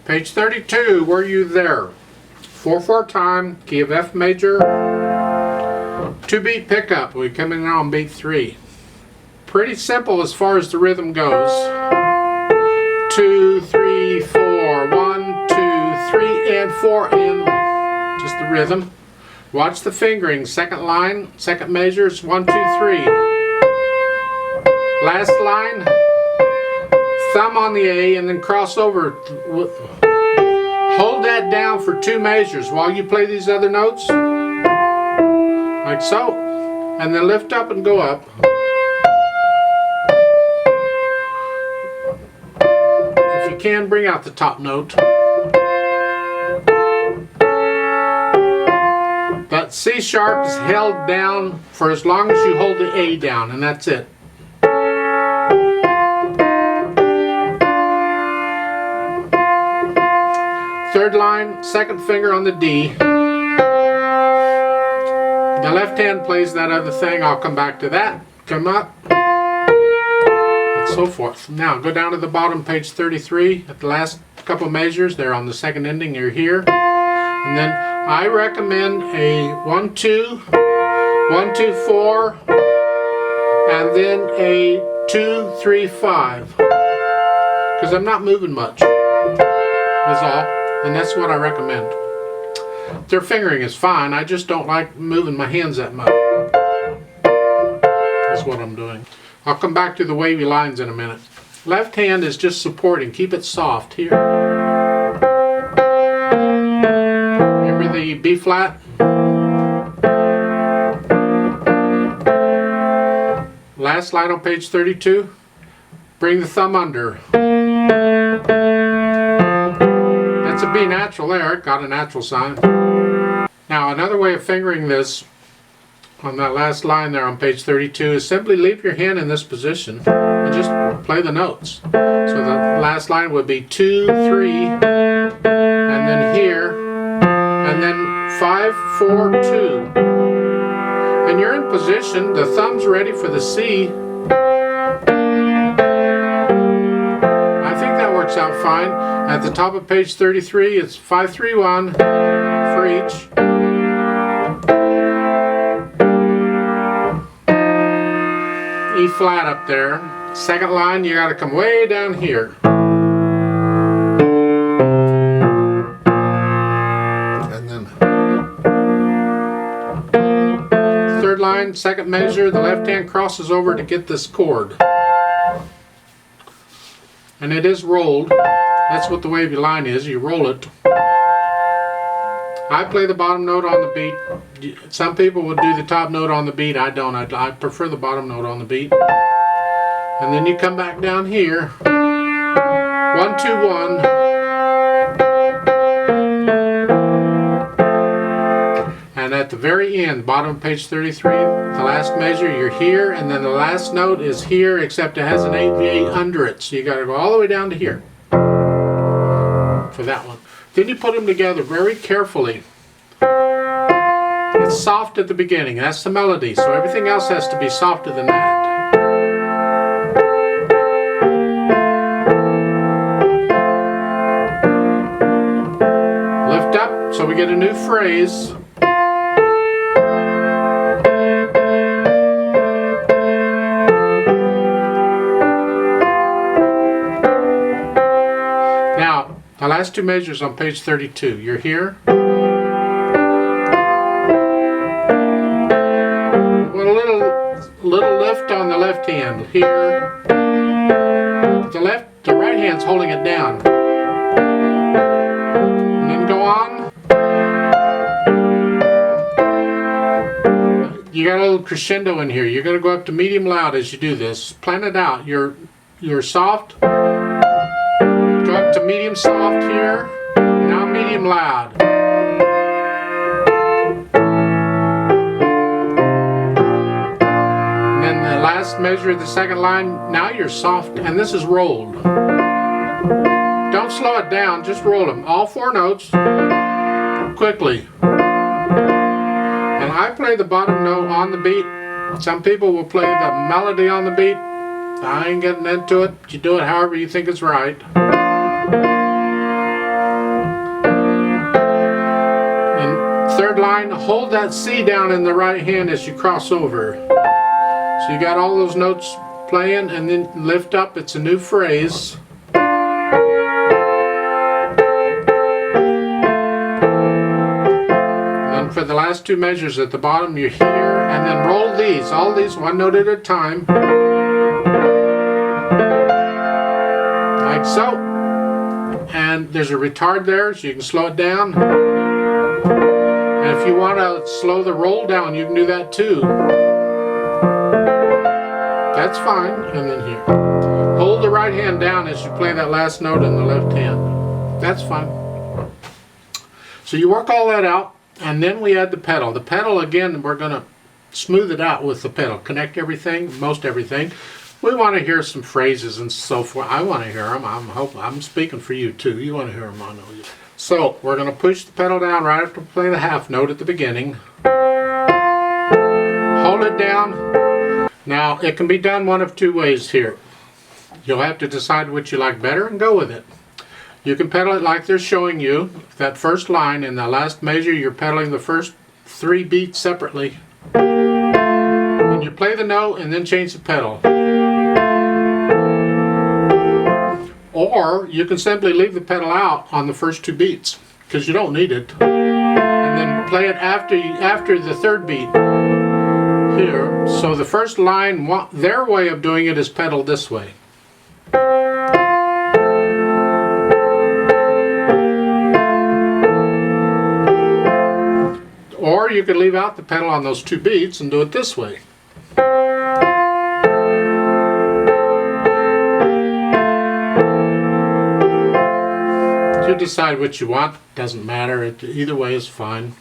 Page 32, were you there? 4/4 time, key of F major, 2-beat pickup. We come in on beat 3. Pretty simple as far as the rhythm goes. 2, 3, 4, 1, 2, 3, and 4, and just the rhythm. Watch the fingering. Second line, second measure is 1, 2, 3. Last line, thumb on the A and then cross over. Hold that down for 2 measures while you play these other notes. Like so. And then lift up and go up. If you can, bring out the top note. But C sharp is held down for as long as you hold the A down, and that's it. Third line, second finger on the D. The left hand plays that other thing. I'll come back to that. Come up. And so forth. Now go down to the bottom, page 33. At the last couple measures, they're on the second ending. You're here. And then I recommend a 1, 2, 1, 2, 4, and then a 2, 3, 5. Because I'm not moving much. That's all. And that's what I recommend. Their fingering is fine. I just don't like moving my hands that much. That's what I'm doing. I'll come back to the wavy lines in a minute. Left hand is just supporting. Keep it soft here. Remember the B flat? Last line on page 32. Bring the thumb under. That's a B natural there. It got a natural sign. Now another way of fingering this on that last line there on page 32 is simply leave your hand in this position and just play the notes. So the last line would be 2, 3, and then here, and then 5, 4, 2. And you're in position, the thumb's ready for the C. I think that works out fine. At the top of page 33, it's 5, 3, 1 for each. E flat up there. Second line, you got to come way down here. And then third line, second measure, the left hand crosses over to get this chord. And it is rolled. That's what the wavy line is. You roll it. I play the bottom note on the beat. Some people would do the top note on the beat. I don't. I prefer the bottom note on the beat. And then you come back down here. 1, 2, 1. And at the very end, bottom of page 33, the last measure, you're here, and then the last note is here, except it has an 8/8 under it. So you got to go all the way down to here for that one. Then you put them together very carefully. It's soft at the beginning. That's the melody. So everything else has to be softer than that. Lift up so we get a new phrase. Now, the last 2 measures on page 32. You're here. With a little lift on the left hand. Here. The right hand's holding it down. And then go on. You got a little crescendo in here. You're going to go up to medium loud as you do this. Plan it out. You're soft. Go up to medium soft here. Now medium loud. And then the last measure of the second line. Now you're soft, and this is rolled. Don't slow it down. Just roll them. All 4 notes quickly. And I play the bottom note on the beat. Some people will play the melody on the beat. I ain't getting into it. You do it however you think is right. third line, hold that C down in the right hand as you cross over. So you got all those notes playing, and then lift up, it's a new phrase. And for the last two measures at the bottom, you're here, and then roll these, all these one note at a time. Like so. And there's a retard there, so you can slow it down. And if you want to slow the roll down, you can do that too. That's fine. And then here. Hold the right hand down as you play that last note in the left hand. That's fine. So you work all that out, and then we add the pedal. The pedal, again, we're going to smooth it out with the pedal. Connect everything, most everything. We want to hear some phrases and so forth. I want to hear them. I'm speaking for you too. You want to hear them, I know you. So we're going to push the pedal down right after we play the half note at the beginning. Hold it down. Now it can be done one of two ways here. You'll have to decide which you like better and go with it. You can pedal it like they're showing you. That first line in the last measure, you're pedaling the first 3 beats separately. And you play the note and then change the pedal. Or you can simply leave the pedal out on the first 2 beats because you don't need it, and then play it after the third beat here. So the first line, their way of doing it is pedal this way. Or you could leave out the pedal on those 2 beats and do it this way. You decide what you want, doesn't matter, either way is fine.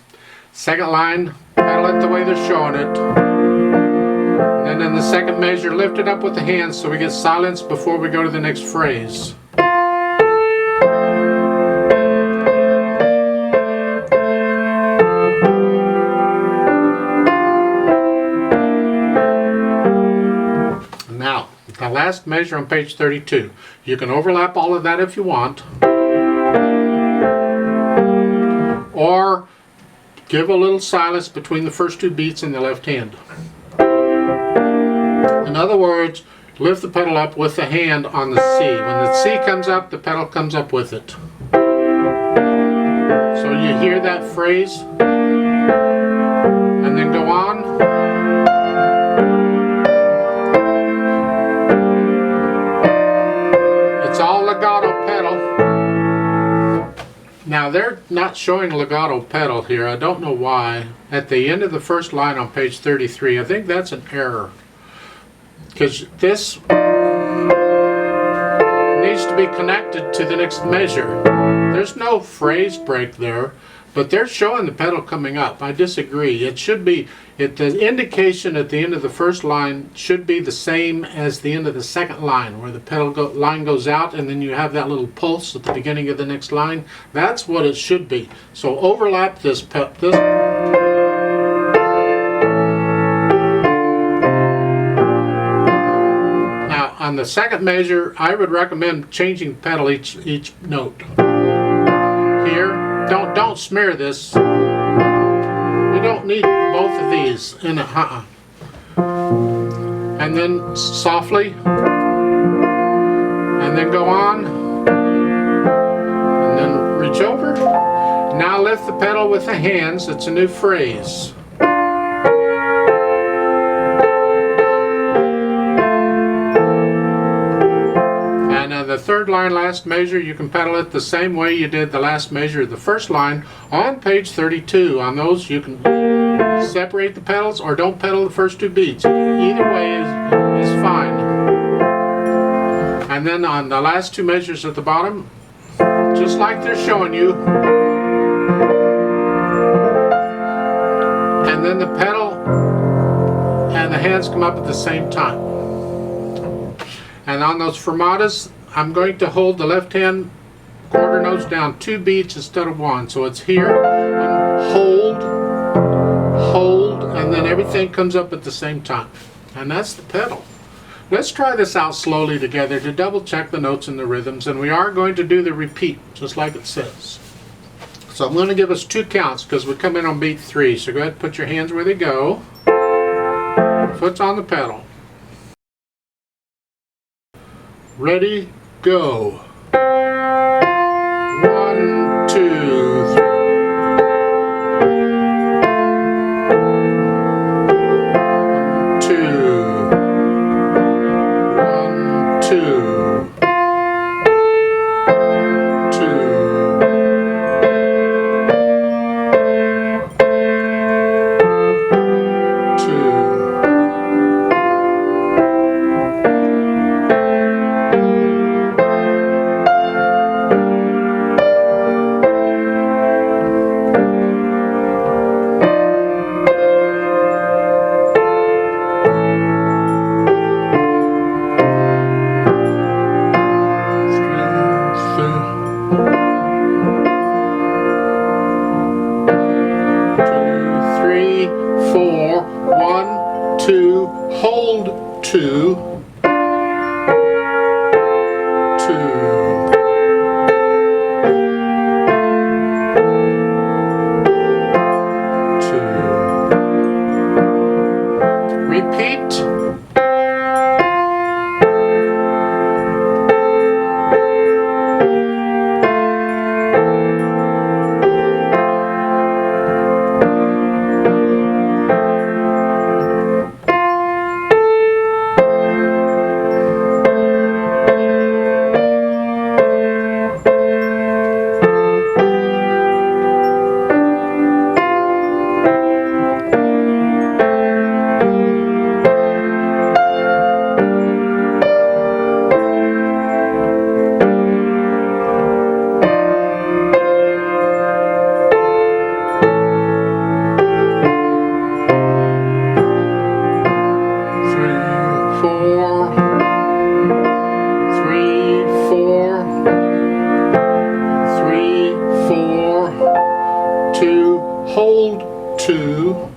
Second line, pedal it the way they're showing it. And then in the second measure, lift it up with the hands so we get silence before we go to the next phrase. Now, the last measure on page 32. You can overlap all of that if you want. Or give a little silence between the first 2 beats in the left hand. In other words, lift the pedal up with the hand on the C. When the C comes up, the pedal comes up with it. So you hear that phrase, and then go on. It's all legato pedal. Now they're not showing legato pedal here. I don't know why. At the end of the first line on page 33, I think that's an error. Because this needs to be connected to the next measure. There's no phrase break there, but they're showing the pedal coming up. I disagree. It should be, the indication at the end of the first line should be the same as the end of the second line, where the pedal line goes out and then you have that little pulse at the beginning of the next line. That's what it should be. So overlap this. Now on the second measure, I would recommend changing the pedal each note. Here, don't smear this. We don't need both of these in it. And then softly, and then go on, and then reach over. Now lift the pedal with the hands. It's a new phrase. The third line, last measure, you can pedal it the same way you did the last measure of the first line on page 32. On those, you can separate the pedals or don't pedal the first 2 beats. Either way is fine. And then on the last 2 measures at the bottom, just like they're showing you. And then the pedal and the hands come up at the same time. And on those fermatas, I'm going to hold the left hand quarter notes down 2 beats instead of 1. So it's here, and hold, and then everything comes up at the same time. And that's the pedal. Let's try this out slowly together to double check the notes and the rhythms, and we are going to do the repeat, just like it says. So I'm going to give us 2 counts because we come in on beat 3. So go ahead and put your hands where they go. Foot's on the pedal. Ready, go. 1, 2, 3. 2, hold 2, 2, 2. Repeat. Hold 2.